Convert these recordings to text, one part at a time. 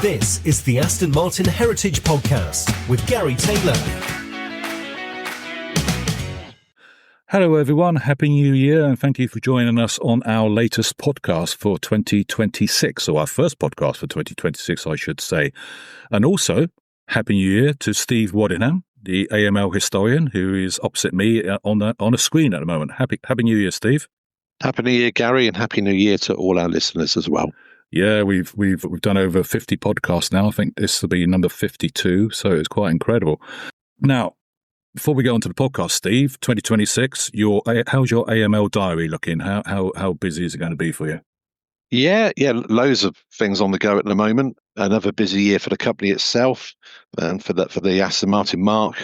This is the Aston Martin Heritage Podcast with Gary Taylor. Hello everyone, Happy New Year, and thank you for joining us on our latest podcast for 2026, or our first podcast for 2026, I should say. And also, Happy New Year to Steve Waddingham, the AML historian, who is opposite me on a screen at the moment. Happy New Year, Steve. Happy New Year, Gary, and Happy New Year to all our listeners as well. Yeah, we've done over 50 podcasts now. I think this will be number 52, so it's quite incredible. Now, before we go on to the podcast, Steve, 2026, how's your AML diary looking? How busy is it going to be for you? Yeah, loads of things on the go at the moment. Another busy year for the company itself and for the Aston Martin mark.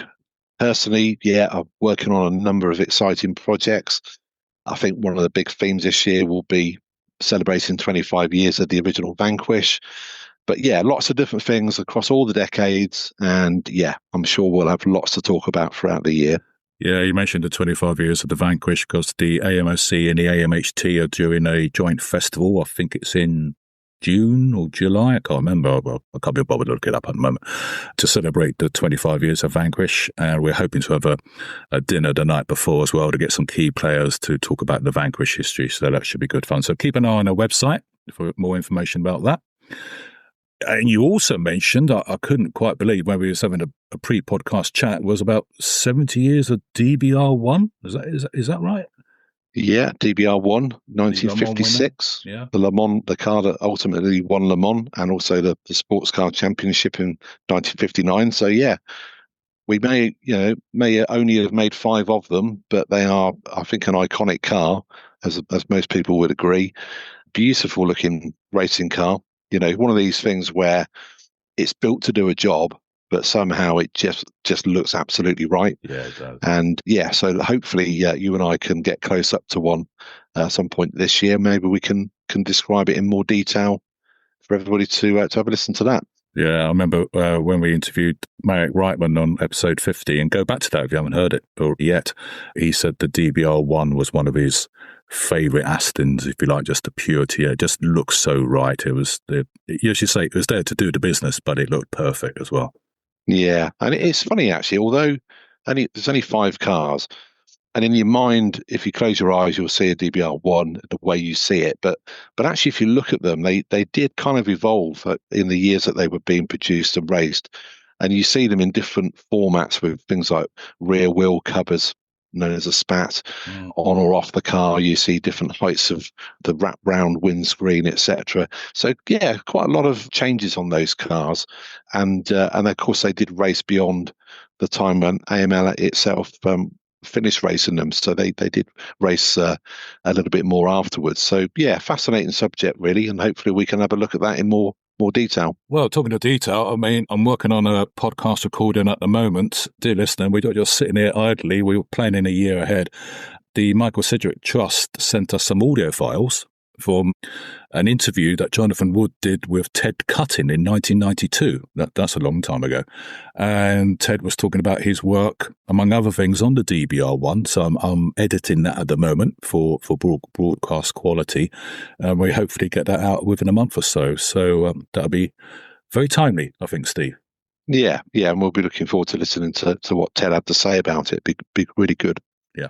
Personally, I'm working on a number of exciting projects. I think one of the big themes this year will be celebrating 25 years of the original Vanquish. But lots of different things across all the decades. And I'm sure we'll have lots to talk about throughout the year. Yeah, you mentioned the 25 years of the Vanquish because the AMOC and the AMHT are doing a joint festival. I think it's in June or July. I can't remember. Well, I can't be bothered to look it up at the moment. To celebrate the 25 years of Vanquish. And we're hoping to have a dinner the night before as well to get some key players to talk about the Vanquish history. So that should be good fun. So keep an eye on our website for more information about that. And you also mentioned, I couldn't quite believe when we were having a pre-podcast chat, was about 70 years of DBR1. Is that right? Yeah, DBR1, 1956. Yeah. The Le Mans, the car that ultimately won Le Mans, and also the Sports Car Championship in 1959. So we may only have made 5 of them, but they are, I think, an iconic car, as most people would agree. Beautiful looking racing car. One of these things where it's built to do a job, but somehow it just looks absolutely right. Yeah, it does. And so hopefully you and I can get close up to one at some point this year. Maybe we can describe it in more detail for everybody to have a listen to that. Yeah, I remember when we interviewed Marek Reitman on episode 50, and go back to that if you haven't heard it yet. He said the DBR1 was one of his favourite Astons, if you like, just the purity. It just looks so right. It was, you should say, it was there to do the business, but it looked perfect as well. Yeah, and it's funny actually, although there's only 5 cars, and in your mind, if you close your eyes, you'll see a DBR1 the way you see it. But actually, if you look at them, they did kind of evolve in the years that they were being produced and raced. And you see them in different formats with things like rear wheel covers, known as a spat, on or off the car. You see different heights of the wrap round windscreen, etc. So quite a lot of changes on those cars, and of course they did race beyond the time when AML itself finished racing them. So they did race a little bit more afterwards. So fascinating subject really, and hopefully we can have a look at that in more detail. Well, talking of detail, I mean, I'm working on a podcast recording at the moment. Dear listener, we're not just sitting here idly. We were planning a year ahead. The Michael Sidgwick Trust sent us some audio files from an interview that Jonathan Wood did with Ted Cutting in 1992. That's a long time ago. And Ted was talking about his work, among other things, on the DBR1. So I'm editing that at the moment for broadcast quality. And we hopefully get that out within a month or so. So that'll be very timely, I think, Steve. Yeah, and we'll be looking forward to listening to what Ted had to say about it. Be really good. Yeah.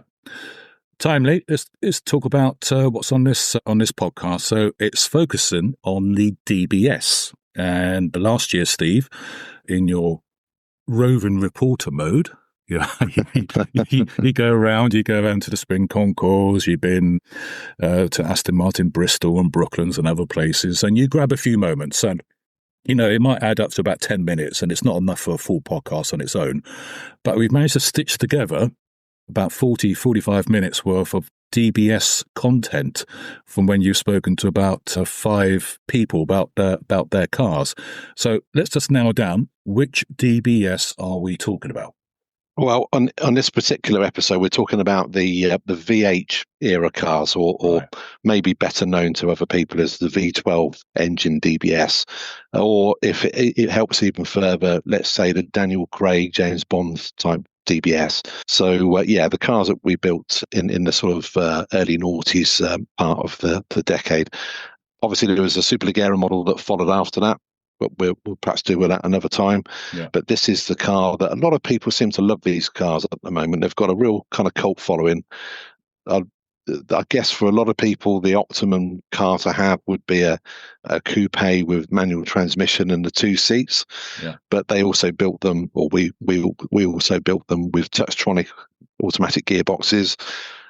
Timely. Let's talk about what's on this podcast. So it's focusing on the DBS. And last year, Steve, in your roving reporter mode, you go around to the Spring Concours, you've been to Aston Martin, Bristol and Brooklands and other places, and you grab a few moments. And it might add up to about 10 minutes, and it's not enough for a full podcast on its own. But we've managed to stitch together about 45 minutes worth of DBS content from when you've spoken to about 5 people about their cars. So let's just narrow down, which DBS are we talking about? Well, on this particular episode, we're talking about the VH era cars, or Right. maybe better known to other people as the V12 engine DBS, or if it helps even further, let's say the Daniel Craig, James Bond type DBS. So the cars that we built in the sort of early noughties part of the decade. Obviously, there was a Superleggera model that followed after that, but we'll perhaps do with that another time. Yeah. But this is the car that a lot of people seem to love these cars at the moment. They've got a real kind of cult following. I guess for a lot of people, the optimum car to have would be a coupe with manual transmission and the 2 seats. Yeah. But they also built them, or we also built them with Touchtronic automatic gearboxes,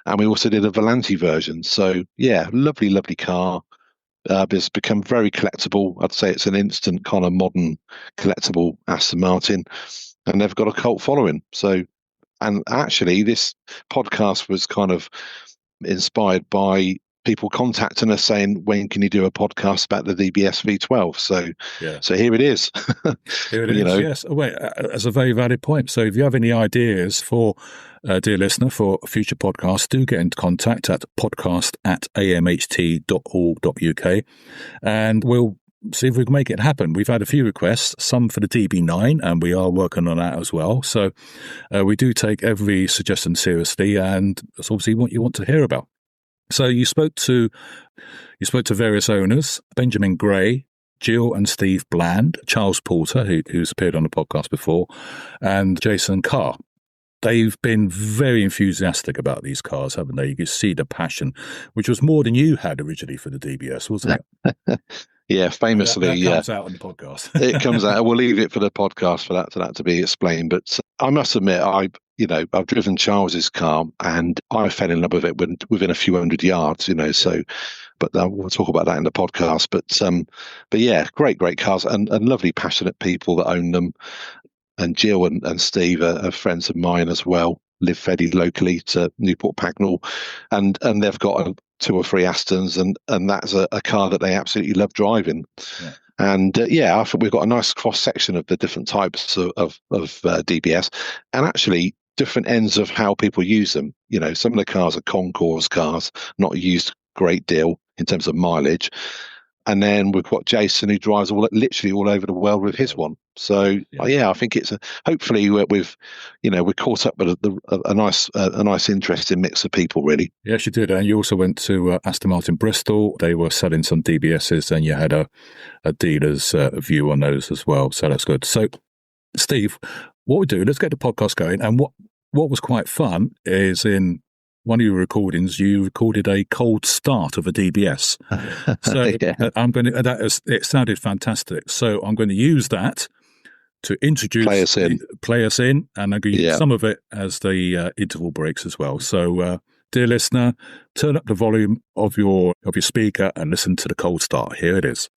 and we also did a Volante version. So yeah, lovely car. It's become very collectible. I'd say it's an instant kind of modern collectible Aston Martin, and they've got a cult following. So, and actually, this podcast was kind of inspired by people contacting us saying, when can you do a podcast about the DBS V12? So here it is. Here it is, yes. Oh, wait, that's a very valid point. So if you have any ideas for, dear listener, for future podcasts, do get in contact at podcast@amht.org.uk, and we'll see if we can make it happen. We've had a few requests, some for the DB9, and we are working on that as well. So we do take every suggestion seriously, and that's obviously what you want to hear about. So you spoke to various owners: Benjamin Gray, Jill and Steve Bland, Charles Porter, who's appeared on the podcast before, and Jason Carr. They've been very enthusiastic about these cars, haven't they? You can see the passion, which was more than you had originally for the DBS, wasn't it? Yeah, famously, that comes out on the podcast. It comes out. We'll leave it for the podcast for that to be explained. But I must admit, I've driven Charles's car and I fell in love with it within a few hundred yards. So, but we'll talk about that in the podcast. But yeah, great cars and lovely, passionate people that own them. And Jill and Steve are friends of mine as well. Live fairly locally to Newport Pagnell, and they've got 2 or 3 Astons, and that's a car that they absolutely love driving. Yeah. And I think we've got a nice cross section of the different types of DBS, and actually different ends of how people use them. Some of the cars are concours cars, not used a great deal in terms of mileage. And then we've got Jason, who drives literally all over the world with his one. So I think it's hopefully we're caught up with a nice, interesting mix of people, really. Yes, you did. And you also went to Aston Martin Bristol. They were selling some DBSs, and you had a dealer's view on those as well. So that's good. So, Steve, what we do? Let's get the podcast going. And what was quite fun is in one of your recordings, you recorded a cold start of a DBS. So it sounded fantastic. So I'm going to use that to introduce, play us in, and I'm going to use some of it as the interval breaks as well. So, dear listener, turn up the volume of your speaker and listen to the cold start. Here it is.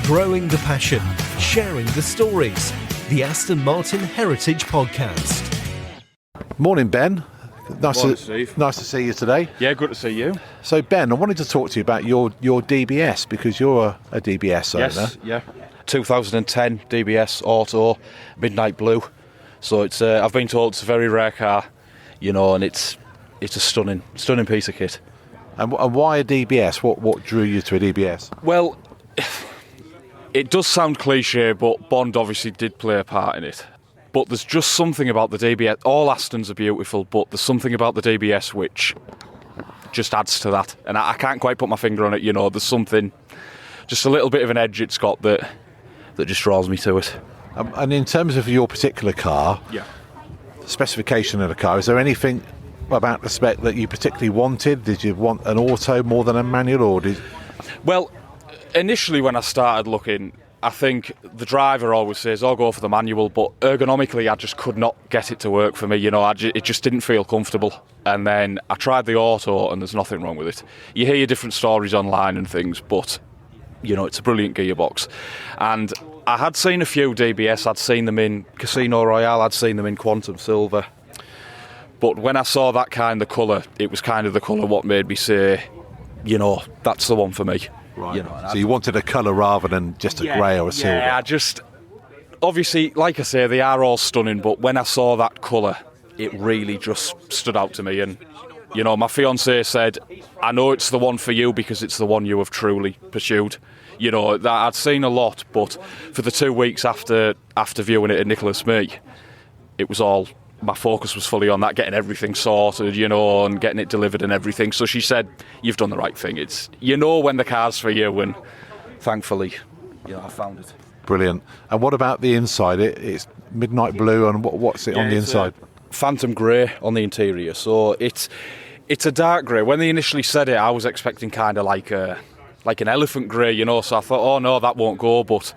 Growing the passion, sharing the stories. The Aston Martin Heritage Podcast. Morning, Ben. Steve. Nice to see you today. Yeah, good to see you. So, Ben, I wanted to talk to you about your DBS, because you're a DBS owner. Yes, yeah. 2010 DBS Auto, Midnight Blue. So it's I've been told it's a very rare car, and it's a stunning piece of kit. And why a DBS? What drew you to a DBS? Well, it does sound cliche, but Bond obviously did play a part in it. But there's just something about the DBS. All Astons are beautiful, but there's something about the DBS which just adds to that. And I can't quite put my finger on it. There's something, just a little bit of an edge it's got that just draws me to it. And in terms of your particular car, specification of the car, is there anything about the spec that you particularly wanted? Did you want an auto more than a manual, or did? Well, initially when I started looking, I think the driver always says, "I'll go for the manual," but ergonomically I just could not get it to work for me. It just didn't feel comfortable. And then I tried the auto, and there's nothing wrong with it. You hear different stories online and things, but it's a brilliant gearbox. And I had seen a few DBS. I'd seen them in Casino Royale. I'd seen them in Quantum Silver. But when I saw that kind of colour, it was kind of the colour what made me say, that's the one for me. Right. So you wanted a colour rather than just a grey or a silver? Yeah, obviously, like I say, they are all stunning, but when I saw that colour, it really just stood out to me. And, You know, my fiancée said, I know it's the one for you because it's the one you have truly pursued. You know, that I'd seen a lot, but for the 2 weeks after viewing it at Nicholas Mee, it was all, my focus was fully on that, getting everything sorted, you know, and getting it delivered and everything. So she said, you've done the right thing. It's, you know, when the car's for you, and thankfully, you know, I found it. Brilliant. And what about the inside? It's midnight blue, and what's it on the inside? Phantom grey on the interior. So it's a dark grey. When they initially said it, I was expecting kind of like an elephant grey, you know. So I thought, oh no, that won't go. But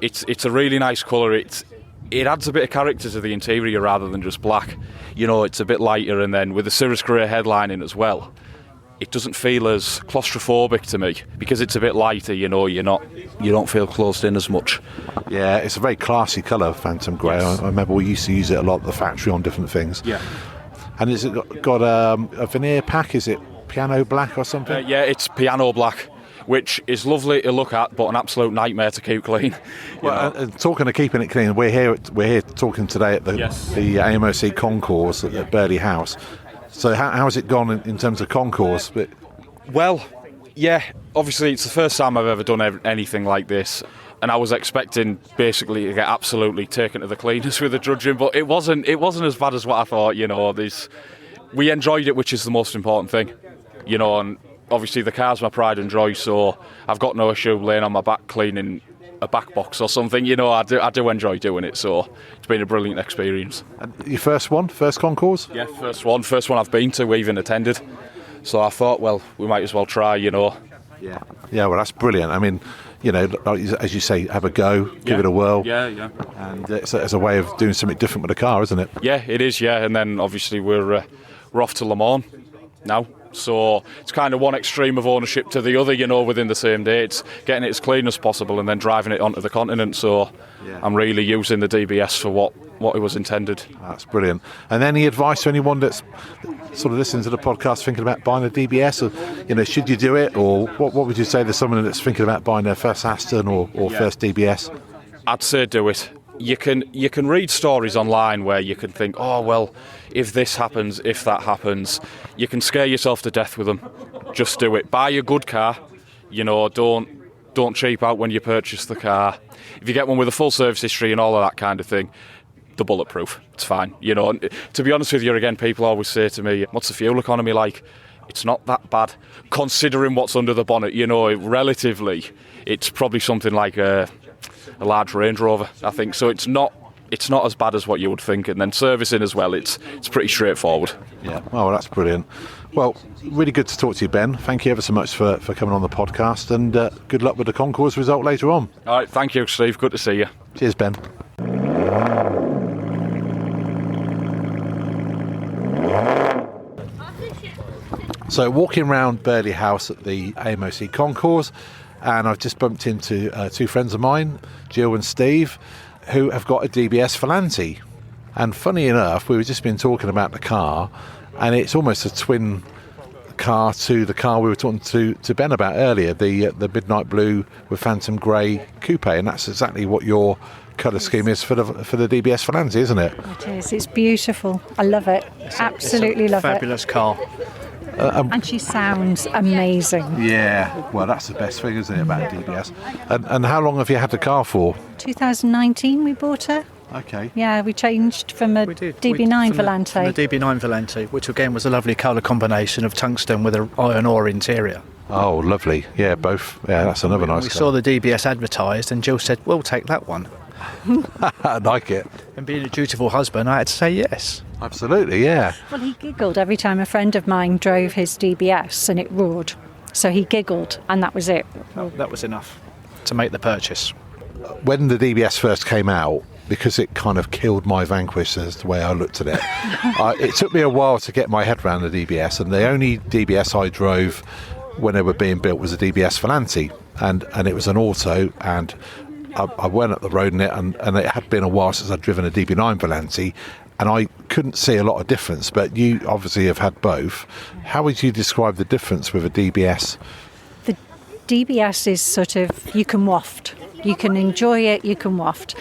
it's a really nice colour. It adds a bit of character to the interior rather than just black. You know, it's a bit lighter, and then with the Cirrus grey headlining as well, it doesn't feel as claustrophobic to me because it's a bit lighter. You know, you don't feel closed in as much. Yeah, it's a very classy colour, Phantom Grey. Yes. I remember we used to use it a lot at the factory on different things. Yeah. And has it got a veneer pack? Is it piano black or something? Yeah, it's piano black, which is lovely to look at, but an absolute nightmare to keep clean. Well, and talking of keeping it clean, we're here talking today at the AMOC concourse at Burley House. So how has it gone in terms of concourse? Well, yeah, obviously it's the first time I've ever done anything like this, and I was expecting basically to get absolutely taken to the cleaners with the judging, but it wasn't as bad as what I thought. You know, we enjoyed it, which is the most important thing. You know, and obviously the car's my pride and joy, so I've got no issue laying on my back cleaning a back box or something. You know, I do enjoy doing it, so it's been a brilliant experience. And your first concourse? Yeah, first one I've been to, even attended. So I thought, well, we might as well try, you know. Yeah, well, that's brilliant. I mean, you know, as you say, have a go, give it a whirl. Yeah. And it's a way of doing something different with a car, isn't it? Yeah, it is, yeah. And then obviously we're off to Le Mans now. So it's kind of one extreme of ownership to the other, you know, within the same day. It's getting it as clean as possible and then driving it onto the continent. So I'm really using the DBS for what it was intended. That's brilliant. And any advice to anyone that's sort of listening to the podcast thinking about buying a DBS? Or, you know, should you do it? Or what would you say to someone that's thinking about buying their first Aston or first DBS? I'd say do it. You can read stories online where you can think, oh, well, if this happens, if that happens, you can scare yourself to death with them. Just do it. Buy a good car. You know, don't cheap out when you purchase the car. If you get one with a full service history and all of that kind of thing, they're bulletproof. It's fine. You know, and to be honest with you, again, people always say to me, what's the fuel economy like? It's not that bad, considering what's under the bonnet. You know, relatively, it's probably something like a large Range Rover, I think. So it's not as bad as what you would think. And then servicing as well, it's pretty straightforward. Yeah, oh, that's brilliant. Well, really good to talk to you, Ben. Thank you ever so much for coming on the podcast, and good luck with the concourse result later on. All right, thank you, Steve. Good to see you. Cheers, Ben. So walking around Burley House at the AMOC concourse, and I've just bumped into two friends of mine, Jill and Steve, who have got a DBS Volante. And funny enough, we've just been talking about the car, and it's almost a twin car to the car we were talking to Ben about earlier, the midnight blue with phantom grey coupe, and that's exactly what your colour scheme is for the DBS Volante, isn't it? It is. It's beautiful. I love it. Absolutely love it. Fabulous car. And she sounds amazing. Yeah, well, that's the best thing, isn't it, about a DBS? And how long have you had the car for? 2019 we bought her. Okay. Yeah, we changed from a DB9 Volante. From the DB9 Volante, which again was a lovely colour combination of tungsten with an iron ore interior. Oh, lovely. Yeah, both. Yeah, that's another nice We car. saw the DBS advertised and Jill said, we'll take that one. I like it. And being a dutiful husband, I had to say yes. Absolutely, yeah. Well, he giggled every time a friend of mine drove his DBS and it roared. So he giggled and that was it. That was enough to make the purchase. When the DBS first came out, because it kind of killed my Vanquish as the way I looked at it, it took me a while to get my head around the DBS, and the only DBS I drove when they were being built was a DBS Volante, and it was an auto, and I went up the road in it, and it had been a while since I'd driven a DB9 Volante, and I couldn't see a lot of difference, but you obviously have had both. How would you describe the difference with a DBS? The DBS is sort of, you can waft. You can enjoy it, you can waft.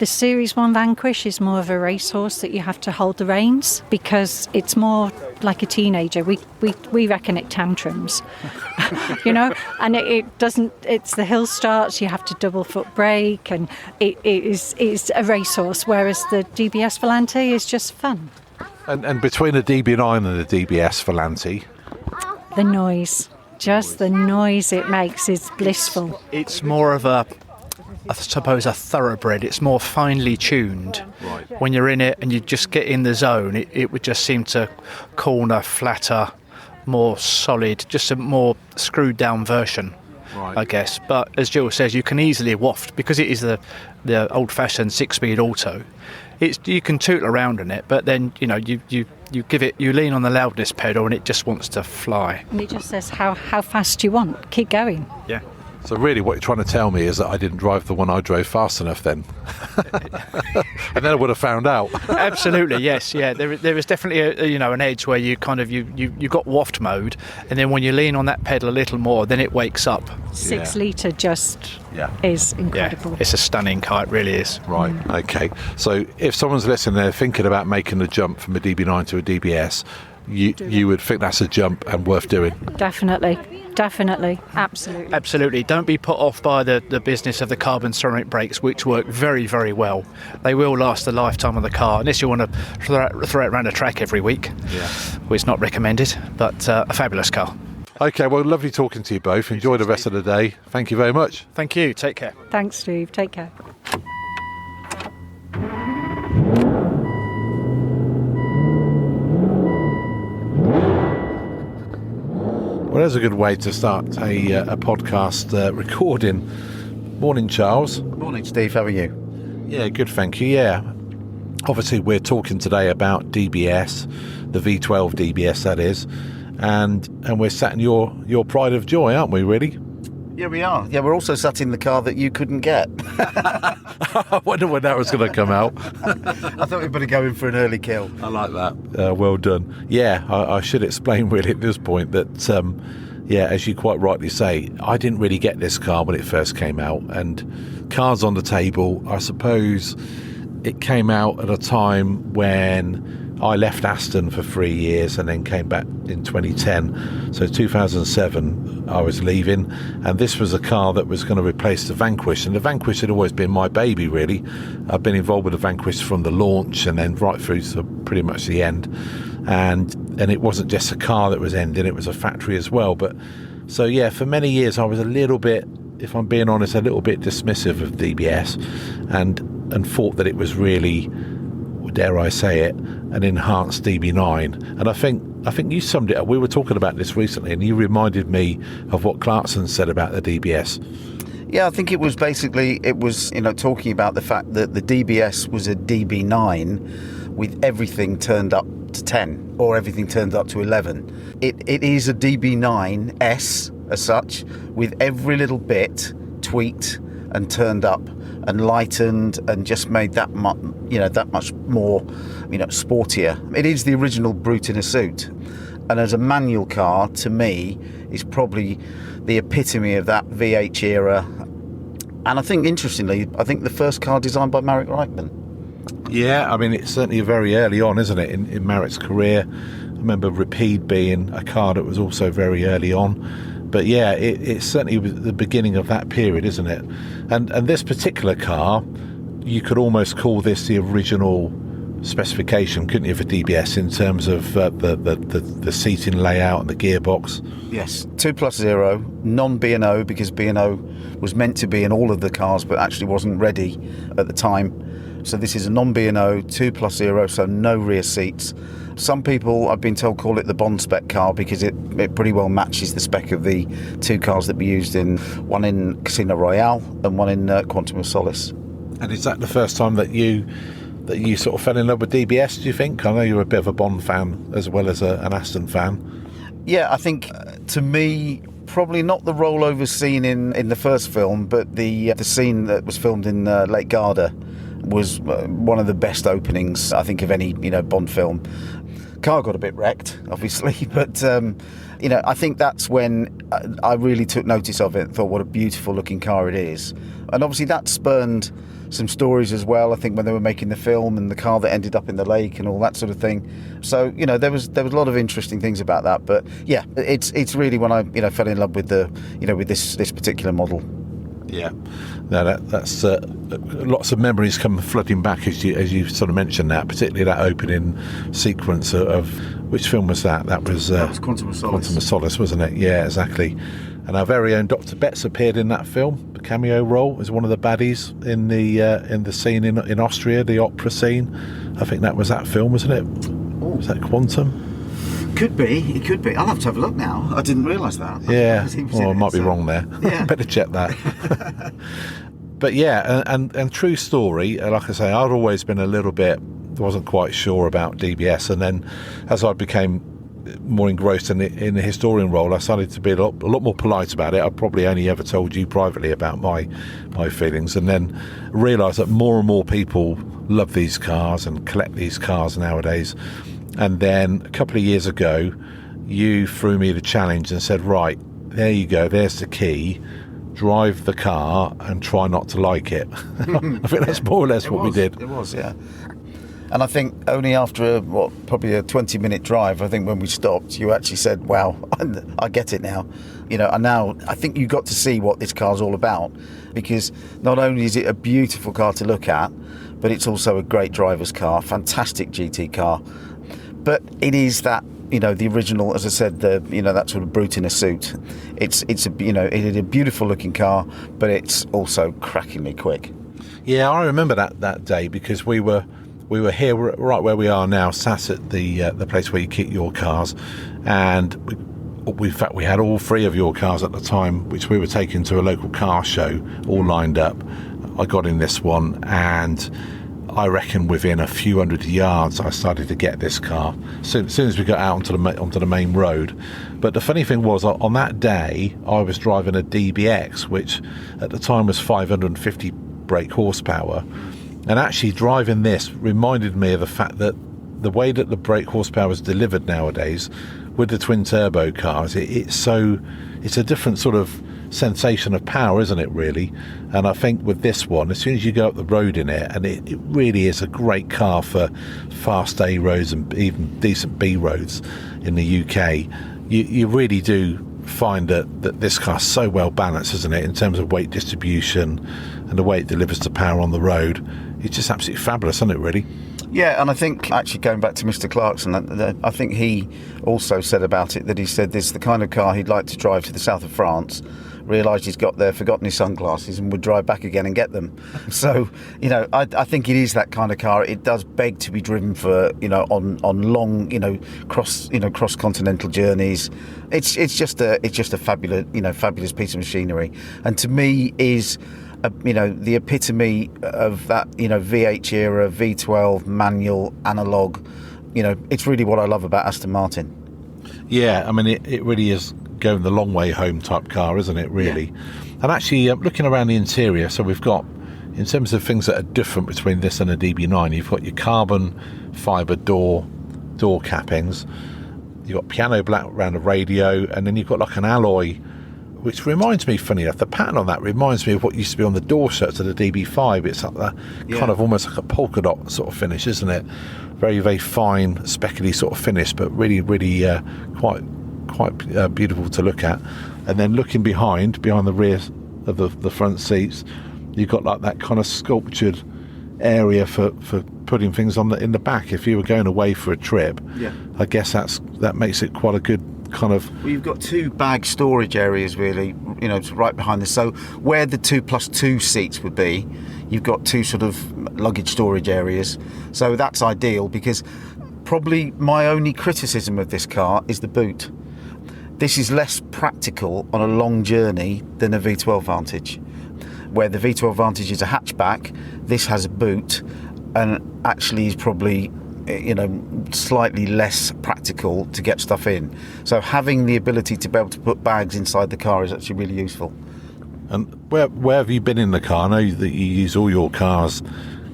The Series 1 Vanquish is more of a racehorse that you have to hold the reins because it's more like a teenager. We reckon it tantrums, and it doesn't, it's the hill starts, you have to double foot brake, and it's a racehorse, whereas the DBS Volante is just fun. And between a DB9 and a DBS Volante? The noise. Just the noise it makes is blissful. It's more of I suppose a thoroughbred. It's more finely tuned. Right. When you're in it and you just get in the zone, it would just seem to corner flatter, more solid, just a more screwed down version, Right. I guess. But as Jill says, you can easily waft because it is the old-fashioned 6-speed auto. You can tootle around in it, but then you lean on the loudness pedal and it just wants to fly. And it just says how fast you want. Keep going. Yeah. So really what you're trying to tell me is that I didn't drive the one I drove fast enough then. And then I would have found out. Absolutely, yes, yeah. There is definitely an edge where you kind of you got waft mode, and then when you lean on that pedal a little more, then it wakes up. 6 litre just is incredible. Yeah, it's a stunning car, it really is. Right, okay. So if someone's listening, they're thinking about making the jump from a DB9 to a DBS, you would think that's a jump and worth doing? Definitely, absolutely. Absolutely. Don't be put off by the business of the carbon ceramic brakes, which work very, very well. They will last the lifetime of the car, unless you want to throw it around a track every week. Yeah. Well, it's not recommended, but a fabulous car. Okay, well, lovely talking to you both. Enjoy the rest of the day. Thank you very much. Thank you. Take care. Thanks, Steve. Take care. Well, there's a good way to start a podcast recording. Morning, Charles. Morning, Steve. How are you? Yeah, good, thank you. Yeah. Obviously, we're talking today about DBS, the V12 DBS, that is. And we're sat in your pride of joy, aren't we, really? Yeah, we are. Yeah, we're also sat in the car that you couldn't get. I wonder when that was going to come out. I thought we'd better go in for an early kill. I like that. Well done. Yeah, I should explain really at this point that, as you quite rightly say, I didn't really get this car when it first came out. And Cars on the Table, I suppose it came out at a time when I left Aston for 3 years and then came back in 2010. So 2007, I was leaving, and this was a car that was going to replace the Vanquish. And the Vanquish had always been my baby, really. I've been involved with the Vanquish from the launch and then right through to pretty much the end. And it wasn't just a car that was ending, it was a factory as well. But so, yeah, for many years I was a little bit, if I'm being honest, a little bit dismissive of DBS and thought that it was really, dare I say it, an enhanced DB9. And I think you summed it up. We were talking about this recently and you reminded me of what Clarkson said about the DBS. Yeah, I think it was talking about the fact that the DBS was a DB9 with everything turned up to 10 or everything turned up to 11. It is a DB9S as such, with every little bit tweaked and turned up and lightened and just made that much more, sportier. It is the original brute in a suit. And as a manual car, to me, is probably the epitome of that VH era. And I think, interestingly, the first car designed by Marek Reichman. Yeah, I mean, it's certainly very early on, isn't it, in Marek's career. I remember Rapide being a car that was also very early on. But yeah, it certainly was the beginning of that period, isn't it? And this particular car, you could almost call this the original specification, couldn't you, for DBS in terms of the seating layout and the gearbox? Yes, 2+0, non-B&O, because B&O was meant to be in all of the cars but actually wasn't ready at the time. So this is a non-B&O, 2+0, so no rear seats. Some people, I've been told, call it the Bond spec car because it pretty well matches the spec of the two cars that we used one in Casino Royale and one in Quantum of Solace. And is that the first time that you sort of fell in love with DBS, do you think? I know you're a bit of a Bond fan as well as an Aston fan. Yeah, I think to me, probably not the rollover scene in the first film, but the scene that was filmed in Lake Garda was one of the best openings, I think, of any Bond film. Car got a bit wrecked, obviously, but I think that's when I really took notice of it and thought what a beautiful looking car it is. And obviously that spurned some stories as well, I think, when they were making the film, and the car that ended up in the lake and all that sort of thing. So there was a lot of interesting things about that. But yeah, it's really when I fell in love with with this particular model. Yeah, no, that's lots of memories come flooding back as you sort of mentioned that, particularly that opening sequence of which film was that? That was Quantum of Solace. Quantum of Solace, wasn't it? Yeah, exactly. And our very own Dr. Betts appeared in that film, a cameo role as one of the baddies in the scene in Austria, the opera scene. I think that was that film, wasn't it? Oh. Was that Quantum? It could be. I'll have to have a look now. I didn't realise that. Yeah, I might be wrong there. Yeah. Better check that. But yeah, and true story, like I say, I'd always been a little bit, wasn't quite sure about DBS, and then as I became more engrossed in the historian role, I started to be a lot more polite about it. I probably only ever told you privately about my feelings, and then realised that more and more people love these cars and collect these cars nowadays. And then a couple of years ago, you threw me the challenge and said, right, there you go, there's the key, drive the car and try not to like it. I think that's more or less what we did. It was, yeah. And I think only after probably a 20-minute drive, I think when we stopped, you actually said, wow, I get it now. And now I think you got to see what this car's all about, because not only is it a beautiful car to look at, but it's also a great driver's car, fantastic GT car. But it is that, the original, as I said, that sort of brute in a suit. It's a beautiful looking car, but it's also crackingly quick. Yeah, I remember that day, because we were here right where we are now, sat at the place where you keep your cars, and in fact we had all three of your cars at the time, which we were taking to a local car show, all lined up. I got in this one, and I reckon within a few hundred yards I started to get this car as soon as we got out onto the main road. But the funny thing was, on that day I was driving a DBX, which at the time was 550 brake horsepower, and actually driving this reminded me of the fact that the way that the brake horsepower is delivered nowadays with the twin turbo cars, it's a different sort of sensation of power, isn't it, really? And I think with this one, as soon as you go up the road in it, and it really is a great car for fast A roads and even decent B roads in the UK, you really do find that this car's so well balanced, isn't it, in terms of weight distribution and the way it delivers the power on the road. It's just absolutely fabulous, isn't it, really? Yeah, and I think, actually going back to Mr. Clarkson, I think he also said about it that he said this is the kind of car he'd like to drive to the south of France, realised he's got there, forgotten his sunglasses, and would drive back again and get them. So, I think it is that kind of car. It does beg to be driven for, on long, cross-continental journeys. It's just a fabulous piece of machinery, and to me is the epitome of that, V8 era, V12, manual, analogue. It's really what I love about Aston Martin. Yeah, I mean, it really is going the long way home type car, isn't it, really? Yeah. And actually, looking around the interior, so we've got, in terms of things that are different between this and a DB9, you've got your carbon fibre door cappings, you've got piano black around the radio, and then you've got like an alloy, which reminds me, funny enough, the pattern on that reminds me of what used to be on the door shirts of the DB5. It's like that kind of almost like a polka dot sort of finish, isn't it? Very, very fine, speckly sort of finish, but really, really quite beautiful to look at. And then looking behind the rear of the front seats, you've got like that kind of sculptured area for putting things in the back. If you were going away for a trip, I guess that makes it quite a good kind of... Well, you've got two bag storage areas really, right behind this. So where the 2+2 seats would be, you've got two sort of luggage storage areas. So that's ideal, because probably my only criticism of this car is the boot. This is less practical on a long journey than a V12 Vantage. Where the V12 Vantage is a hatchback, this has a boot, and actually is probably slightly less practical to get stuff in. So having the ability to be able to put bags inside the car is actually really useful. And where have you been in the car? I know that you use all your cars,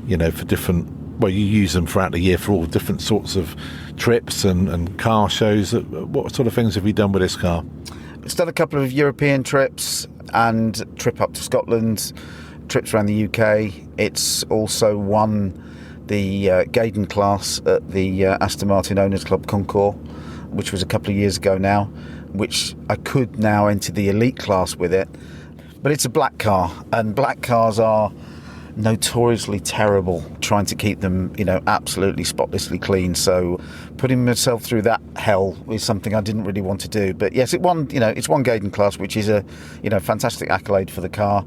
for different well, you use them throughout the year for all different sorts of trips and car shows. What sort of things have you done with this car? It's done a couple of European trips and trip up to Scotland, trips around the UK. It's also won the Gaydon class at the Aston Martin Owners Club Concours, which was a couple of years ago now, which I could now enter the elite class with it. But it's a black car, and black cars are notoriously terrible trying to keep them, absolutely spotlessly clean. So putting myself through that hell is something I didn't really want to do. But yes, it's won Gaydon class, which is a, fantastic accolade for the car.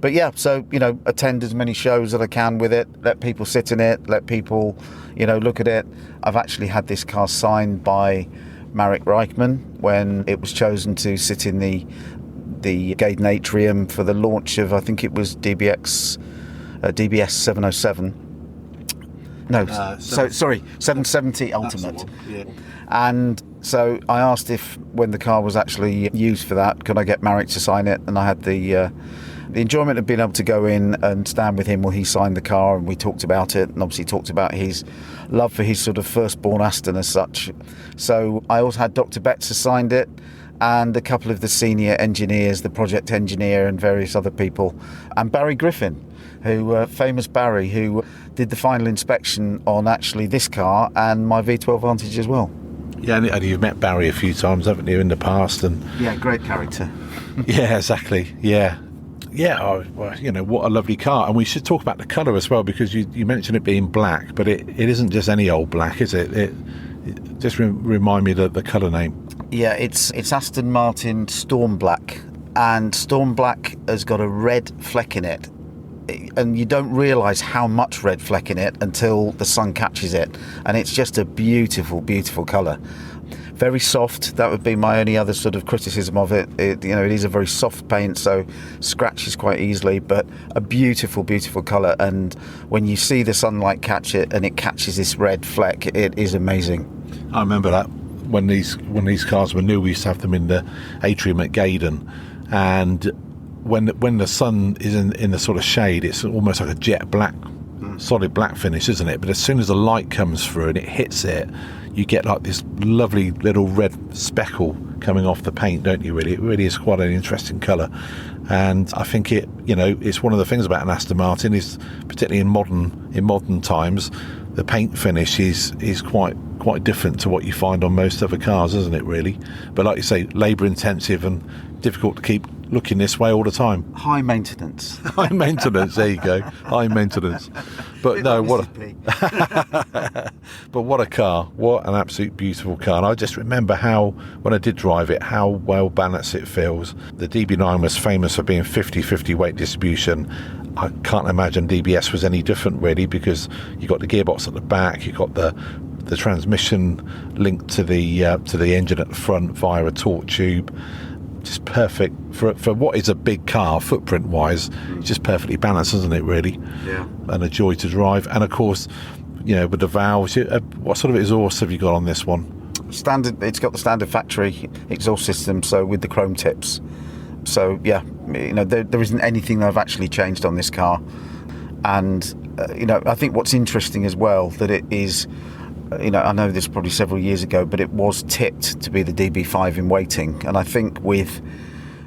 But yeah, so, attend as many shows that I can with it, let people sit in it, let people, look at it. I've actually had this car signed by Marek Reichman when it was chosen to sit in the Gaydon atrium for the launch of, I think it was DBS 707. No, 770 Ultimate. Yeah. And so I asked if, when the car was actually used for that, could I get Marek to sign it? And I had the enjoyment of being able to go in and stand with him while he signed the car, and we talked about it, and obviously talked about his love for his sort of firstborn Aston as such. So I also had Dr. Betts who signed it, and a couple of the senior engineers, the project engineer and various other people, and Barry Griffin, who famous Barry, who did the final inspection on actually this car and my V12 Vantage as well. Yeah, and you've met Barry a few times, haven't you, in the past? And yeah, great character. Yeah, exactly. Yeah, well, what a lovely car. And we should talk about the colour as well, because you mentioned it being black, but it isn't just any old black, is it? It just remind me the colour name. Yeah, it's Aston Martin Storm Black, and Storm Black has got a red fleck in it, and you don't realise how much red fleck in it until the sun catches it, and it's just a beautiful, beautiful colour. Very soft. That would be my only other sort of criticism of it. It is a very soft paint, so scratches quite easily, but a beautiful, beautiful colour. And when you see the sunlight catch it and it catches this red fleck, it is amazing. I remember that when these cars were new, we used to have them in the atrium at Gaydon, and when the sun is in the sort of shade, it's almost like a jet black, solid black finish, isn't it? But as soon as the light comes through and it hits it, you get like this lovely little red speckle coming off the paint, don't you? Really, it really is quite an interesting colour. And I think it's one of the things about an Aston Martin is, particularly in modern times, the paint finish is quite different to what you find on most other cars, isn't it? Really, but like you say, labour intensive and difficult to keep looking this way all the time. High maintenance. High maintenance. There you go. High maintenance. But no, what a car! What an absolute beautiful car! And I just remember how, when I did drive it, how well balanced it feels. The DB9 was famous for being 50-50 weight distribution. I can't imagine DBS was any different, really, because you got the gearbox at the back, you got the transmission linked to the engine at the front via a torque tube. Just perfect for what is a big car footprint wise. It's just perfectly balanced, isn't it? Really, yeah. And a joy to drive. And of course, with the valves, what sort of exhaust have you got on this one? Standard. It's got the standard factory exhaust system, so with the chrome tips. So yeah, there isn't anything that I've actually changed on this car. And I think what's interesting as well, that it is. I know this probably several years ago, but it was tipped to be the DB5 in waiting. And I think with,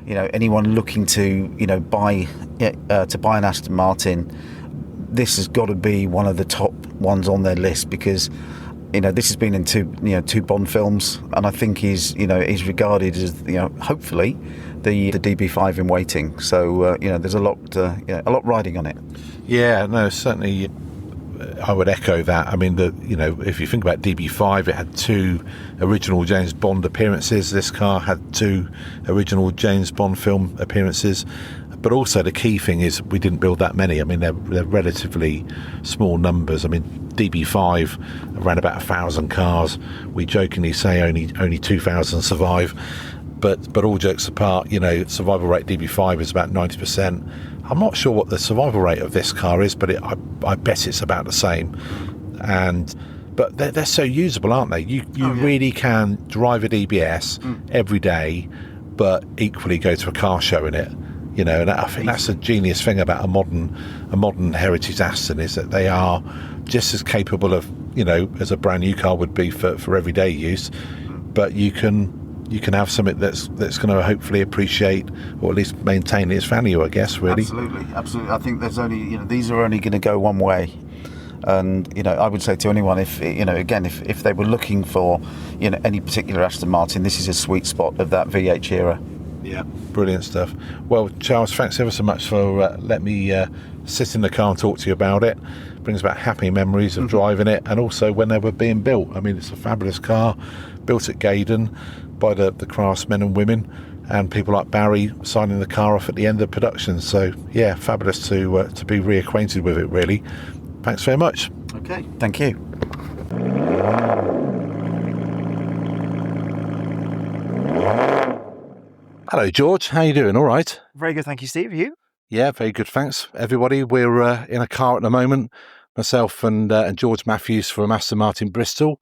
anyone looking to, buy an Aston Martin, this has got to be one of the top ones on their list, because, this has been in two Bond films, and I think he's regarded as, hopefully the DB5 in waiting. So, there's a lot riding on it. Yeah, no, certainly. I would echo that. I mean, if you think about DB5, it had 2 original James Bond appearances. This car had 2 original James Bond film appearances. But also the key thing is we didn't build that many. I mean, they're relatively small numbers. I mean, DB5 around about 1,000 cars. We jokingly say only 2,000 survive. But all jokes apart, survival rate DB5 is about 90%. I'm not sure what the survival rate of this car is, but I bet it's about the same. But they're so usable, aren't they? You really can drive a DBS every day, but equally go to a car show in it. And I think that's a genius thing about a modern heritage Aston, is that they are just as capable of, as a brand new car would be for everyday use, but you can have something that's going to hopefully appreciate, or at least maintain its value, I guess, really. Absolutely. I think there's only, these are only going to go one way. And, I would say to anyone, if they were looking for, any particular Aston Martin, this is a sweet spot of that VH era. Yeah, brilliant stuff. Well, Charles, thanks ever so much for letting me sit in the car and talk to you about it. Brings back happy memories of driving it, and also when they were being built. I mean, it's a fabulous car, built at Gaydon by the craftsmen and women, and people like Barry signing the car off at the end of production. So, yeah, fabulous to be reacquainted with it, really. Thanks very much. Okay, thank you. Hello, George. How you doing? All right? Very good, thank you, Steve. You? Yeah, very good, thanks. Everybody, we're in a car at the moment, myself and George Matthews from Aston Martin Bristol,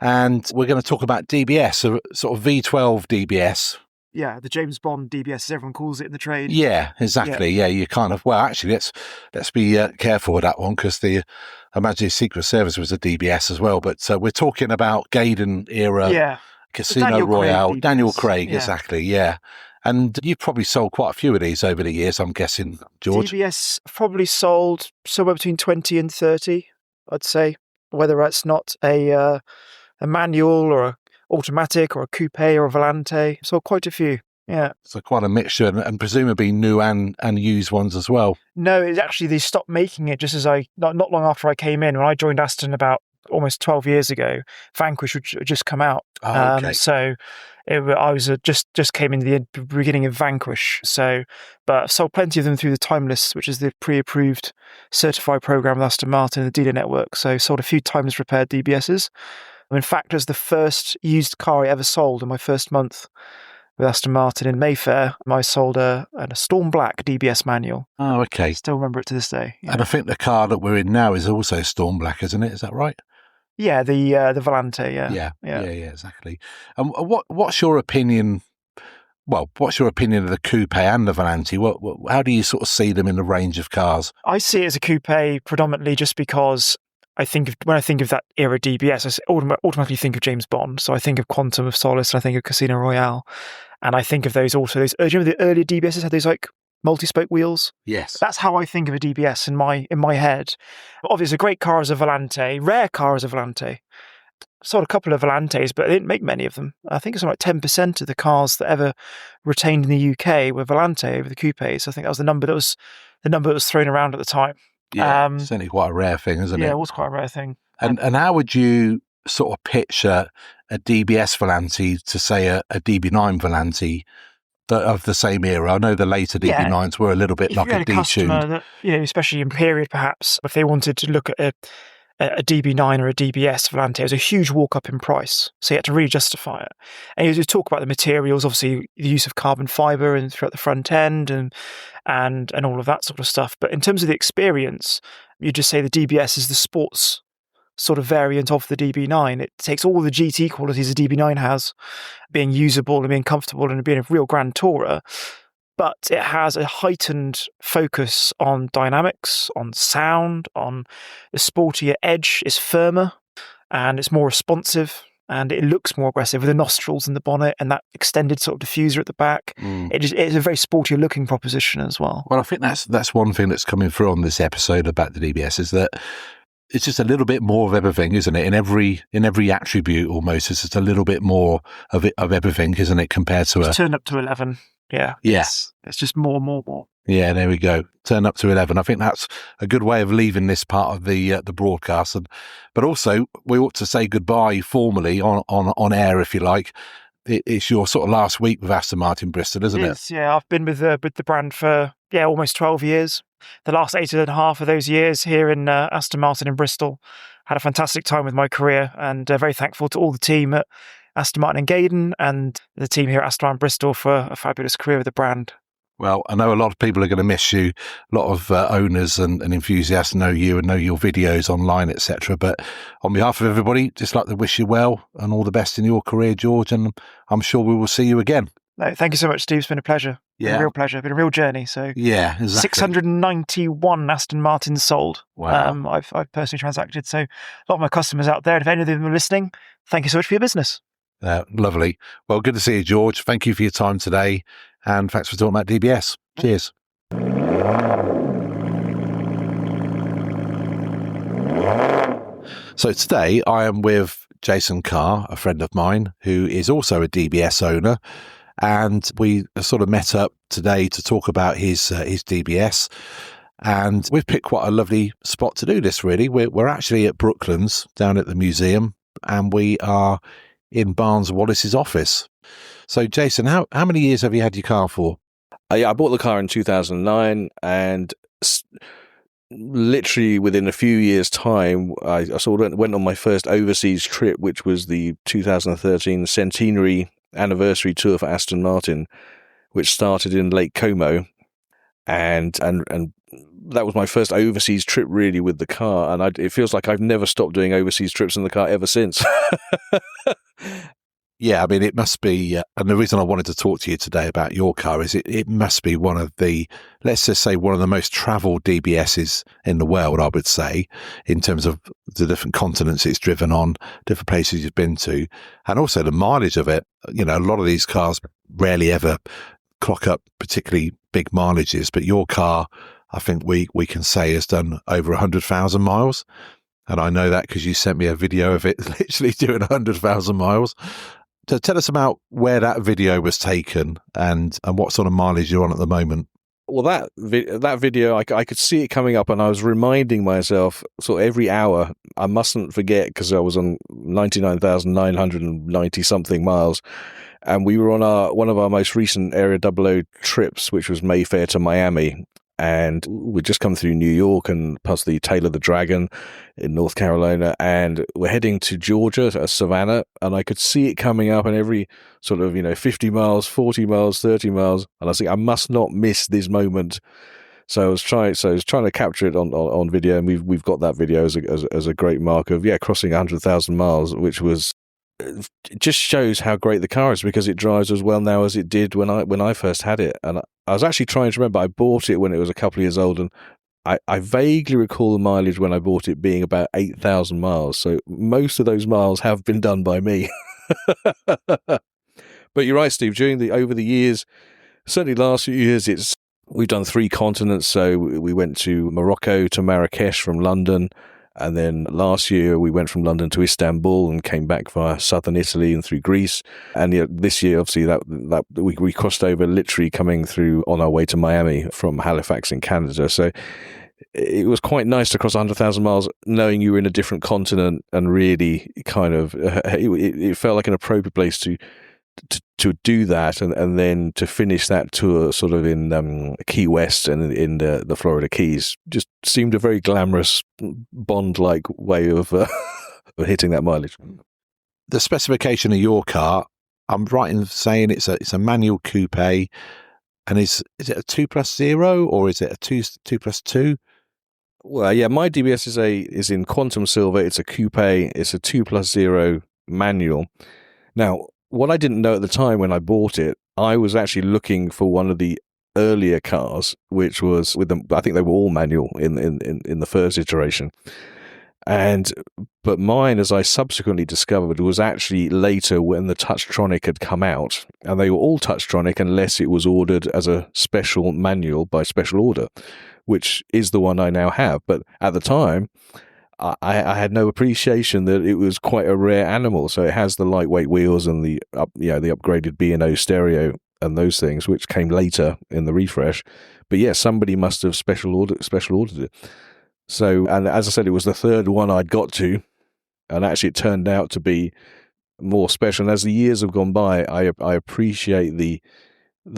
and we're going to talk about DBS, a sort of V12 DBS. Yeah, the James Bond DBS, as everyone calls it in the trade. Yeah, exactly. Yeah, you kind of, well, actually, let's be careful with that one, because I imagine the Secret Service was a DBS as well, but we're talking about Gaydon era Casino Royale. Daniel Craig, exactly, yeah. And you've probably sold quite a few of these over the years, I'm guessing, George. DBS probably sold somewhere between 20 and 30, I'd say, whether that's not a manual or a automatic or a coupe or a Volante. Sold quite a few, yeah. So quite a mixture, and presumably new and used ones as well. No, it's actually they stopped making it just as not long after I came in. When I joined Aston about almost 12 years ago, Vanquish had just come out. Oh, okay. So I was just came in the beginning of Vanquish. So, but I've sold plenty of them through the Timeless, which is the pre-approved certified program with Aston Martin, the dealer network. So sold a few Timeless repaired DBSs. In fact, as the first used car I ever sold in my first month with Aston Martin in Mayfair, I sold a Storm Black DBS manual. Oh, okay. Still remember it to this day. Yeah. And I think the car that we're in now is also Storm Black, isn't it? Is that right? Yeah, the Volante. Yeah, exactly. And what's your opinion? Well, what's your opinion of the coupe and the Volante? How do you sort of see them in the range of cars? I see it as a coupe predominantly just because when I think of that era DBS, I automatically think of James Bond. So I think of Quantum of Solace, and I think of Casino Royale, and I think of those also. Do you remember the earlier DBSs had those like multi-spoke wheels? Yes. That's how I think of a DBS in my head. Obviously, a great car as a Volante, rare car as a Volante. Sold a couple of Volantes, but they didn't make many of them. I think it's like 10% of the cars that ever retained in the UK were Volante over the coupes. I think that was the number that was thrown around at the time. Yeah, it's certainly quite a rare thing, isn't it? Yeah, it was quite a rare thing. And how would you sort of pitch a DBS Volante to, say, a DB9 Volante of the same era? I know the later DB9s were a little bit like a detuned. Especially in period, perhaps, if they wanted to look at a DB9 or a DBS Volante, it was a huge walk up in price. So you had to really justify it. And you talk about the materials, obviously the use of carbon fibre and throughout the front end and all of that sort of stuff. But in terms of the experience, you just say the DBS is the sports sort of variant of the DB9. It takes all the GT qualities a DB9 has, being usable and being comfortable and being a real grand tourer. But it has a heightened focus on dynamics, on sound, on the sportier edge is firmer and it's more responsive and it looks more aggressive with the nostrils and the bonnet and that extended sort of diffuser at the back. It's a very sportier looking proposition as well. Well, I think that's one thing that's coming through on this episode about the DBS is that it's just a little bit more of everything, isn't it? In every attribute almost, it's just a little bit more of everything, isn't it, compared to it's turned up to 11. Yeah. Yes. It's just more. Yeah, there we go. Turn up to 11. I think that's a good way of leaving this part of the broadcast. But also, we ought to say goodbye formally on air, if you like. It's your sort of last week with Aston Martin Bristol, isn't it? Yeah, I've been with the brand for almost 12 years. The last 8.5 of those years here in Aston Martin in Bristol. Had a fantastic time with my career and very thankful to all the team at Aston Martin and Gaydon and the team here at Aston Martin Bristol for a fabulous career with the brand. Well, I know a lot of people are going to miss you. A lot of owners and enthusiasts know you and know your videos online, etc. But on behalf of everybody, just like to wish you well and all the best in your career, George. And I'm sure we will see you again. No, thank you so much, Steve. It's been a pleasure. Been a real pleasure. Been a real journey. So Yeah, exactly. 691 Aston Martins sold. Wow. I've personally transacted. So a lot of my customers out there, if any of them are listening, thank you so much for your business. Lovely. Well, good to see you, George. Thank you for your time today. And thanks for talking about DBS. Cheers. So today I am with Jason Carr, a friend of mine, who is also a DBS owner. And we sort of met up today to talk about his DBS. And we've picked quite a lovely spot to do this, really. We're actually at Brooklands, down at the museum, and we are in Barnes Wallace's office. So, Jason, how many years have you had your car for? Yeah, I bought the car in 2009, and literally within a few years' time, I sort of went on my first overseas trip, which was the 2013 centenary anniversary tour for Aston Martin, which started in Lake Como, and that was my first overseas trip really with the car, and it feels like I've never stopped doing overseas trips in the car ever since. Yeah, I mean, it must be, and the reason I wanted to talk to you today about your car is it must be one of the, let's just say, one of the most travelled DBSs in the world, I would say, in terms of the different continents it's driven on, different places you've been to, and also the mileage of it. You know, a lot of these cars rarely ever clock up particularly big mileages, but your car, I think we can say, has done over 100,000 miles. And I know that because you sent me a video of it literally doing 100,000 miles. So tell us about where that video was taken and what sort of mileage you're on at the moment. Well, that video, I could see it coming up, and I was reminding myself sort of every hour, I mustn't forget, because I was on 99,990 something miles, and we were on one of our most recent Area 00 trips, which was Mayfair to Miami. And we'd just come through New York and past the Tail of the Dragon in North Carolina, and we're heading to Georgia, Savannah, and I could see it coming up in every sort of, 50 miles, 40 miles, 30 miles, and I was thinking, I must not miss this moment. So I was trying to capture it on video, and we've got that video as a great mark of crossing 100,000 miles, which was, it just shows how great the car is, because it drives as well now as it did when I first had it. And I was actually trying to remember, I bought it when it was a couple of years old, and I vaguely recall the mileage when I bought it being about 8,000 miles. So most of those miles have been done by me. But you're right, Steve, over the years, certainly last few years, we've done 3 continents. So we went to Morocco, to Marrakesh from London. And then last year we went from London to Istanbul and came back via southern Italy and through Greece. And this year, obviously, that we crossed over, literally coming through on our way to Miami from Halifax in Canada. So it was quite nice to cross 100,000 miles, knowing you were in a different continent, and really kind of it felt like an appropriate place to do that, and then to finish that tour sort of in Key West and in the Florida Keys just seemed a very glamorous Bond-like way of hitting that mileage. The specification of your car, I'm right in saying it's a manual coupe, and is it a 2+0 or is it a 2+2? Well, yeah, my DBS is in Quantum Silver. It's a coupe. It's a 2+0 manual. Now, what I didn't know at the time when I bought it, I was actually looking for one of the earlier cars, which was with them. I think they were all manual in the first iteration. But mine, as I subsequently discovered, was actually later when the Touchtronic had come out, and they were all Touchtronic unless it was ordered as a special manual by special order, which is the one I now have. But at the time, I had no appreciation that it was quite a rare animal. So it has the lightweight wheels and the upgraded B&O stereo and those things, which came later in the refresh. But yeah, somebody must have special ordered it. So, and as I said, it was the third one I'd got to, and actually it turned out to be more special. And as the years have gone by, I appreciate the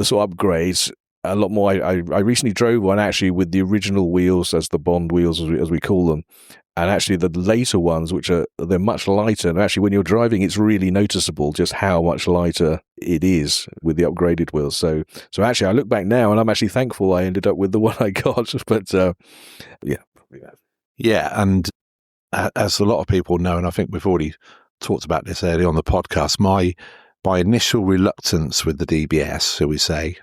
sort of upgrades a lot more. I recently drove one actually with the original wheels, as the Bond wheels as we call them, and actually the later ones, they're much lighter. And actually, when you're driving, it's really noticeable just how much lighter it is with the upgraded wheels. So actually, I look back now, and I'm actually thankful I ended up with the one I got. But yeah, probably that. Yeah, and as a lot of people know, and I think we've already talked about this earlier on the podcast, my initial reluctance with the DBS, shall we say,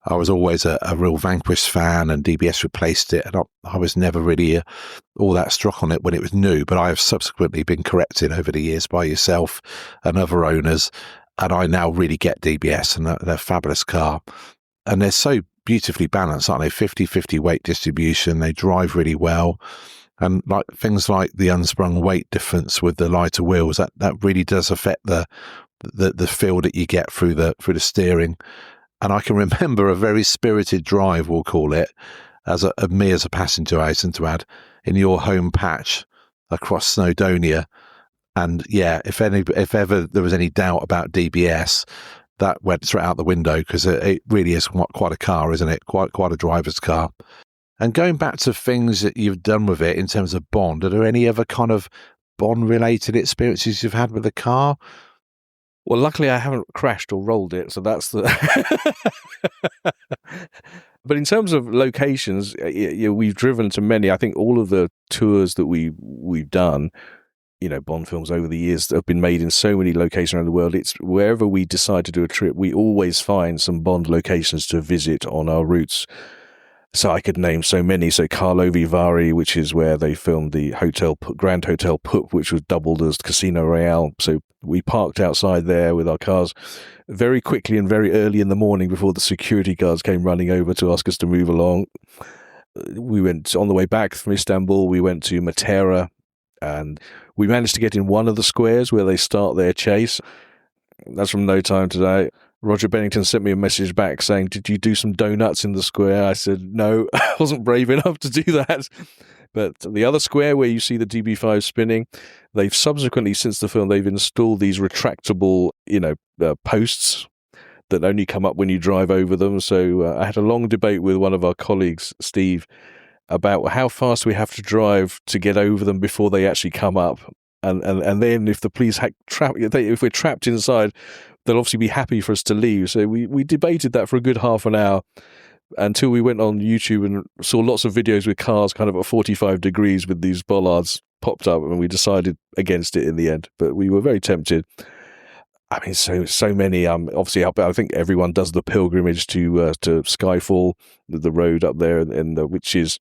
I was always a real Vanquish fan, and DBS replaced it, and I was never really all that struck on it when it was new, but I have subsequently been corrected over the years by yourself and other owners, and I now really get DBS, and they're a fabulous car. And they're so beautifully balanced, aren't they? 50-50 weight distribution, they drive really well. And like things like the unsprung weight difference with the lighter wheels, that really does affect the feel that you get through the steering. And I can remember a very spirited drive, we'll call it, of me as a passenger, I hasten to add, in your home patch across Snowdonia. And yeah, if ever there was any doubt about DBS, that went straight out the window, because it really is quite a car, isn't it? Quite a driver's car. And going back to things that you've done with it in terms of Bond, are there any other kind of Bond-related experiences you've had with the car? Well, luckily I haven't crashed or rolled it, so that's the... But in terms of locations, we've driven to many. I think all of the tours that we've done, Bond films over the years that have been made in so many locations around the world. It's wherever we decide to do a trip, we always find some Bond locations to visit on our routes. So I could name so many. So Karlovy Vary, which is where they filmed the Grand Hotel Pup, which was doubled as Casino Royale. So we parked outside there with our cars very quickly and very early in the morning before the security guards came running over to ask us to move along. We went on the way back from Istanbul. We went to Matera, and we managed to get in one of the squares where they start their chase. That's from No Time to Die. Roger Bennington sent me a message back saying, "Did you do some donuts in the square?" I said, no, I wasn't brave enough to do that. But the other square where you see the DB5 spinning, they've subsequently, since the film, they've installed these retractable, posts that only come up when you drive over them. So I had a long debate with one of our colleagues, Steve, about how fast we have to drive to get over them before they actually come up. And then if the police if we're trapped inside, they'll obviously be happy for us to leave. So we debated that for a good half an hour until we went on YouTube and saw lots of videos with cars kind of at 45 degrees with these bollards popped up, and we decided against it in the end. But we were very tempted. I mean, so many. Obviously, I think everyone does the pilgrimage to Skyfall, the road up there, which is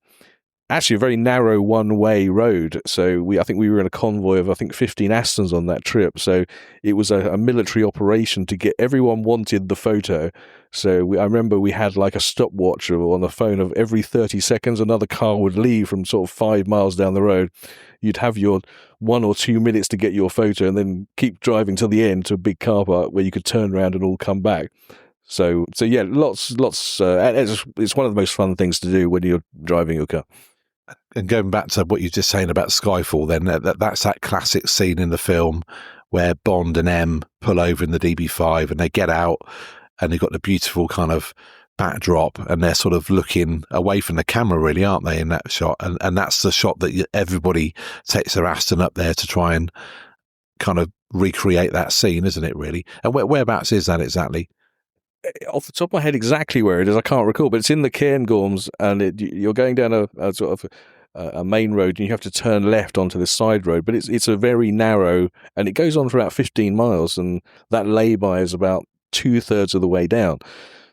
actually a very narrow one-way road. So I think we were in a convoy of 15 Astons on that trip. So it was a military operation to get everyone wanted the photo. So I remember we had like a stopwatch on the phone of every 30 seconds another car would leave from sort of 5 miles down the road. You'd have your 1 or 2 minutes to get your photo and then keep driving to the end to a big car park where you could turn around and all come back. So yeah, lots. It's one of the most fun things to do when you're driving your car. And going back to what you're just saying about Skyfall, then that's that classic scene in the film where Bond and M pull over in the DB5 and they get out and they've got the beautiful kind of backdrop and they're sort of looking away from the camera, really, aren't they, in that shot? And that's the shot that everybody takes their Aston up there to try and kind of recreate that scene, isn't it, really? And whereabouts is that exactly? Off the top of my head, exactly where it is, I can't recall, but it's in the Cairngorms, and you're going down a sort of a main road, and you have to turn left onto this side road, but it's a very narrow, and it goes on for about 15 miles, and that lay-by is about 2/3 of the way down.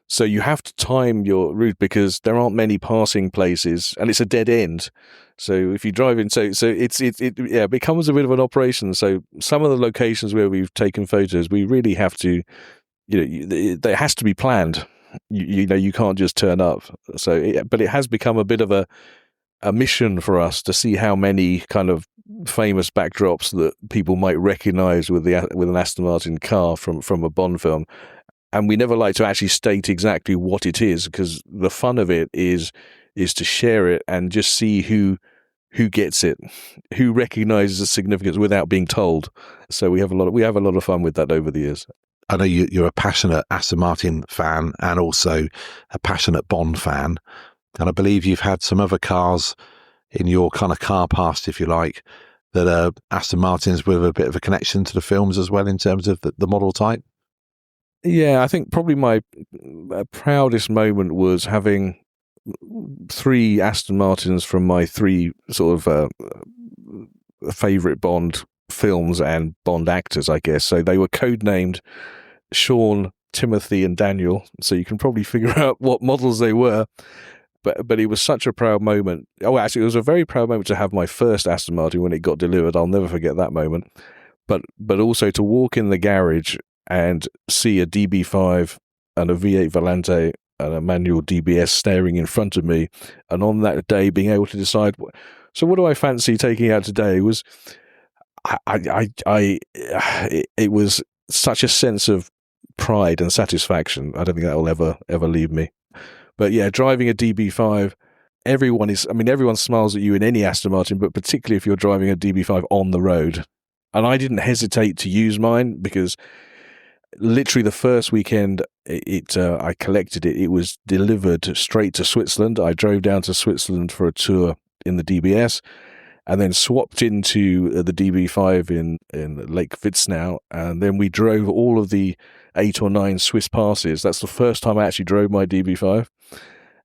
So you have to time your route because there aren't many passing places, and it's a dead end. So if you drive in, so it becomes a bit of an operation. So some of the locations where we've taken photos, we really have to. It has to be planned. You can't just turn up. But it has become a bit of a mission for us to see how many kind of famous backdrops that people might recognise with an Aston Martin car from a Bond film. And we never like to actually state exactly what it is, because the fun of it is to share it and just see who gets it, who recognises the significance without being told. So we have a lot of fun with that over the years. I know you're a passionate Aston Martin fan and also a passionate Bond fan. And I believe you've had some other cars in your kind of car past, if you like, that are Aston Martins with a bit of a connection to the films as well in terms of the model type. Yeah, I think probably my proudest moment was having 3 Aston Martins from my 3 sort of favourite Bond films and Bond actors, I guess. So they were codenamed Sean, Timothy and Daniel, so you can probably figure out what models they were. But it was such a proud moment. Oh, actually, it was a very proud moment to have my first Aston Martin when it got delivered. I'll never forget that moment. But also to walk in the garage and see a DB5 and a V8 Volante and a manual DBS staring in front of me, and on that day being able to decide, so what do I fancy taking out today? Was it was such a sense of pride and satisfaction. I don't think that will ever leave me. But yeah, driving a DB5, everyone smiles at you in any Aston Martin, but particularly if you're driving a DB5 on the road. And I didn't hesitate to use mine because literally the first weekend I collected it. It was delivered straight to Switzerland. I drove down to Switzerland for a tour in the DBS and then swapped into the DB5 in Lake Witznau. And then we drove all of the 8 or 9 Swiss passes. That's the first time I actually drove my DB5.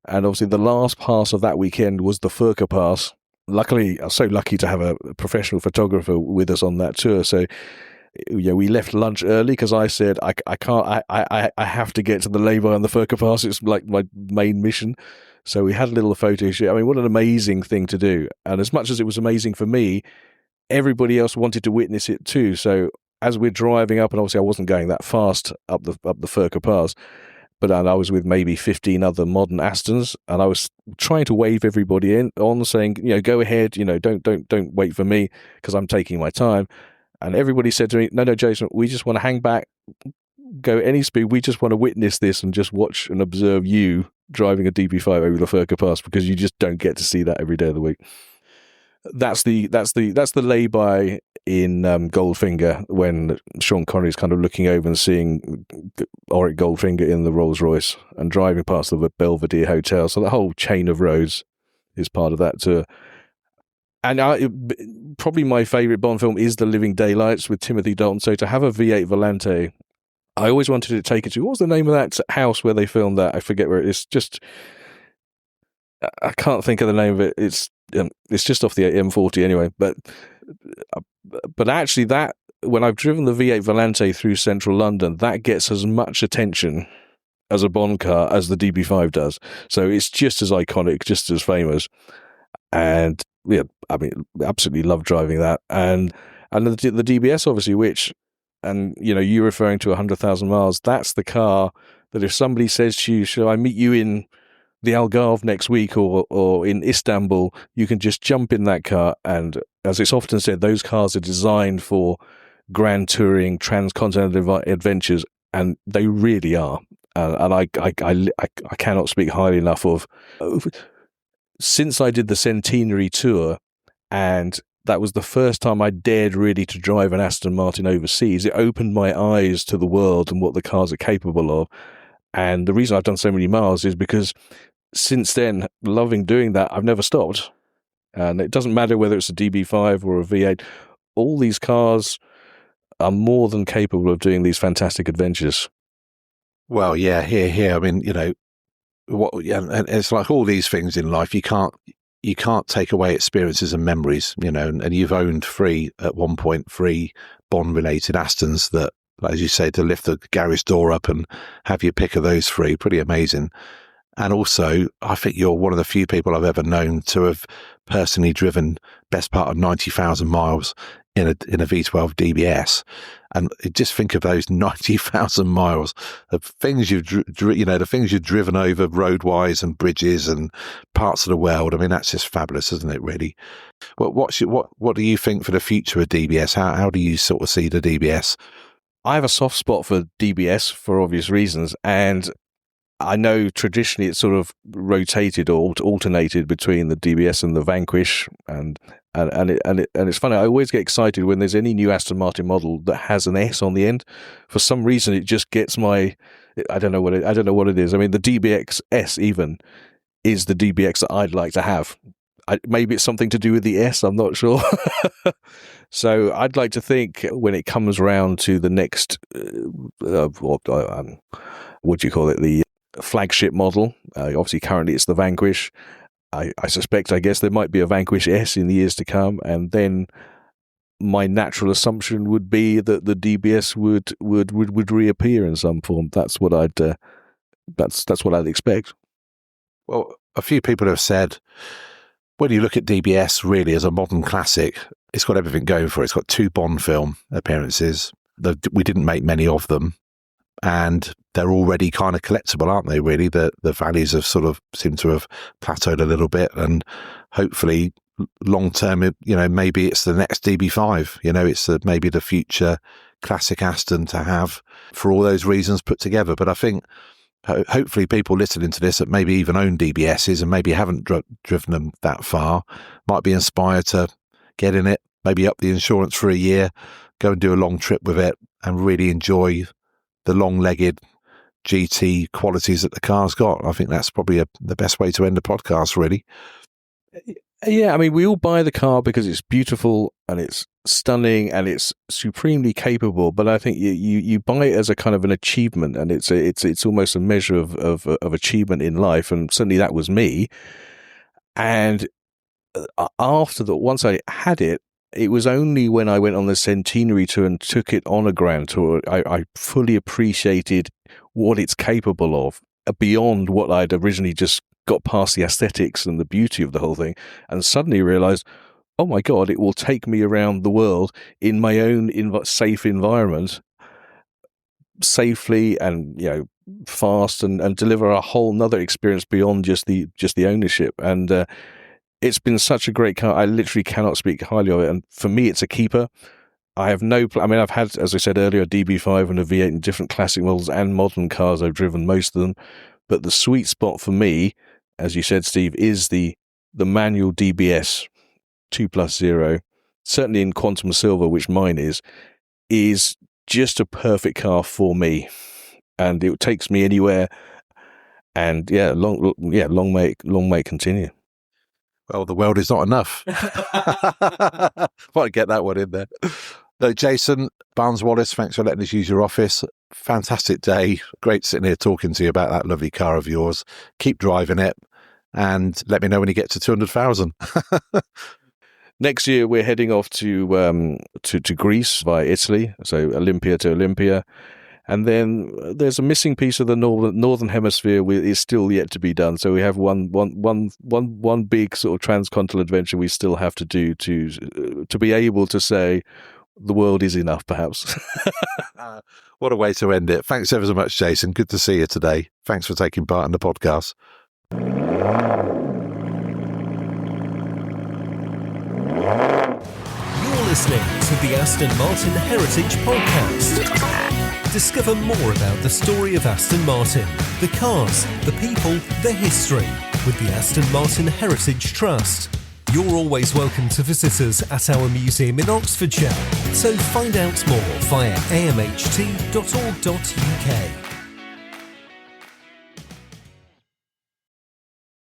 And obviously the last pass of that weekend was the Furka pass. Luckily, I was so lucky to have a professional photographer with us on that tour. So yeah, we left lunch early because I said, I can't, I have to get to the lay-by on the Furka pass. It's like my main mission. So we had a little photo shoot. I mean, what an amazing thing to do. And as much as it was amazing for me, everybody else wanted to witness it too. So as we're driving up, and obviously I wasn't going that fast up the Furka pass, but I was with maybe 15 other modern Astons, and I was trying to wave everybody on, saying, go ahead, don't wait for me because I'm taking my time. And everybody said to me, no, Jason, we just want to hang back, go any speed. We just want to witness this and just watch and observe you driving a DB5 over the Furka Pass, because you just don't get to see that every day of the week. That's the lay-by in Goldfinger when Sean Connery's kind of looking over and seeing Auric Goldfinger in the Rolls Royce and driving past the Belvedere Hotel. So the whole chain of roads is part of that tour. And probably my favourite Bond film is The Living Daylights with Timothy Dalton. So to have a V8 Volante, I always wanted to take it to, what was the name of that house where they filmed that? I forget where it is. I can't think of the name of it. It's just off the M40 anyway. But actually, that when I've driven the V8 Volante through central London, that gets as much attention as a Bond car as the DB5 does. So it's just as iconic, just as famous. And yeah, I mean, absolutely love driving that. And the DBS, obviously, which, and you referring to 100,000 miles, that's the car that if somebody says to you, shall I meet you in the Algarve next week or in Istanbul, you can just jump in that car. And as it's often said, those cars are designed for grand touring, transcontinental adventures, and they really are. And I cannot speak highly enough of. Since I did the Centenary tour, and that was the first time I dared really to drive an Aston Martin overseas, it opened my eyes to the world and what the cars are capable of. And the reason I've done so many miles is because since then, loving doing that, I've never stopped. And it doesn't matter whether it's a DB5 or a V8, all these cars are more than capable of doing these fantastic adventures. Well, yeah, here. I mean, and it's like all these things in life, you can't take away experiences and memories, and you've owned at one point three Bond-related Astons that, as you say, to lift the garage door up and have your pick of those three, pretty amazing. And also, I think you're one of the few people I've ever known to have personally driven best part of 90,000 miles in a V12 DBS. And just think of those 90,000 miles of things the things you've driven over roadwise and bridges and parts of the world. I mean, that's just fabulous, isn't it? Really. What do you think for the future of DBS? How do you sort of see the DBS? I have a soft spot for DBS for obvious reasons, and I know traditionally it's sort of rotated or alternated between the DBS and the Vanquish, and it's funny. I always get excited when there's any new Aston Martin model that has an S on the end. For some reason, it just gets I don't know what it is. I mean, the DBX S even is the DBX that I'd like to have. Maybe it's something to do with the S. I'm not sure. So I'd like to think when it comes round to the next, what do you call it? The flagship model. Obviously, currently it's the Vanquish. I guess there might be a Vanquish S in the years to come, and then my natural assumption would be that the DBS would reappear in some form. That's what I'd that's what I'd expect. Well, a few people have said when you look at DBS really as a modern classic, it's got everything going for it. It's got 2 Bond film appearances. We didn't make many of them, and they're already kind of collectible, aren't they, really? The values have sort of seem to have plateaued a little bit, and hopefully long term, maybe it's the next DB5. It's maybe the future classic Aston to have for all those reasons put together. But I think hopefully people listening to this that maybe even own DBSs and maybe haven't driven them that far might be inspired to get in it, maybe up the insurance for a year, go and do a long trip with it and really enjoy the long-legged GT qualities that the car's got. I think that's probably the best way to end the podcast, really. Yeah, I mean, we all buy the car because it's beautiful and it's stunning and it's supremely capable. But I think you buy it as a kind of an achievement, and it's almost a measure of achievement in life. And certainly that was me. And once I had it, it was only when I went on the centenary tour and took it on a grand tour, I fully appreciated what it's capable of beyond what I'd originally just got past the aesthetics and the beauty of the whole thing, and suddenly realized, oh my God, it will take me around the world in my own safe environment, safely and fast, and deliver a whole nother experience beyond just the ownership. And it's been such a great car. I literally cannot speak highly of it. And for me, it's a keeper. I have I've had, as I said earlier, a DB5 and a V8 in different classic models and modern cars. I've driven most of them. But the sweet spot for me, as you said, Steve, is the manual DBS 2+0. Certainly in Quantum Silver, which mine is just a perfect car for me. And it takes me anywhere. And long may it continue. Well, the world is not enough. Want to get that one in there. No, Jason Barnes-Wallace, thanks for letting us use your office. Fantastic day. Great sitting here talking to you about that lovely car of yours. Keep driving it and let me know when you get to 200,000. Next year, we're heading off to Greece via Italy, so Olympia to Olympia. And then there's a missing piece of the northern hemisphere is still yet to be done. So we have one big sort of transcontinental adventure we still have to do to be able to say the world is enough, perhaps. What a way to end it. Thanks ever so much, Jason. Good to see you today. Thanks for taking part in the podcast. You're listening to the Aston Martin Heritage Podcast. Discover more about the story of Aston Martin, the cars, the people, the history with the Aston Martin Heritage Trust. You're always welcome to visit us at our museum in Oxfordshire, so find out more via amht.org.uk.